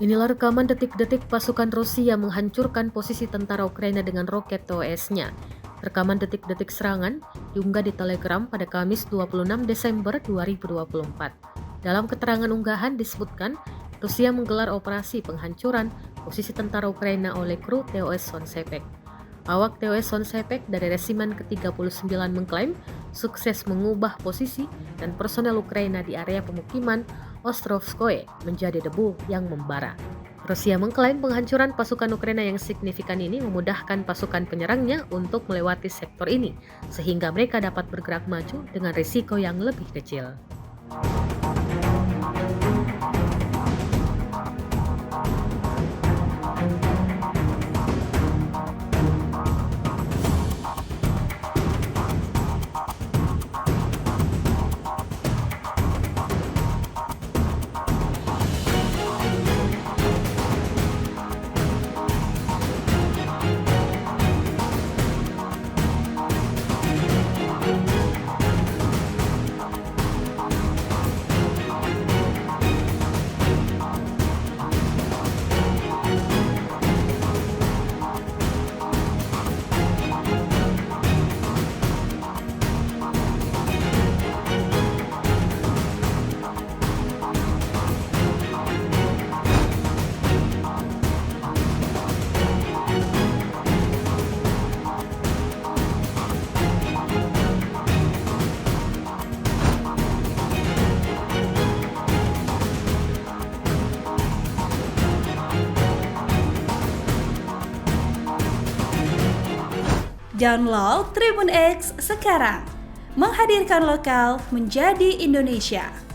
Inilah rekaman detik-detik pasukan Rusia menghancurkan posisi tentara Ukraina dengan roket TOS-nya. Rekaman detik-detik serangan diunggah di Telegram pada Kamis 26 Desember 2024. Dalam keterangan unggahan disebutkan, Rusia menggelar operasi penghancuran posisi tentara Ukraina oleh kru TOS Sonsepek. Awak TOS Sonsepek dari Resimen ke-39 mengklaim sukses mengubah posisi dan personel Ukraina di area pemukiman Ostrovskoye menjadi debu yang membara. Rusia mengklaim penghancuran pasukan Ukraina yang signifikan ini memudahkan pasukan penyerangnya untuk melewati sektor ini, sehingga mereka dapat bergerak maju dengan risiko yang lebih kecil. Download Tribun X sekarang, menghadirkan lokal menjadi Indonesia.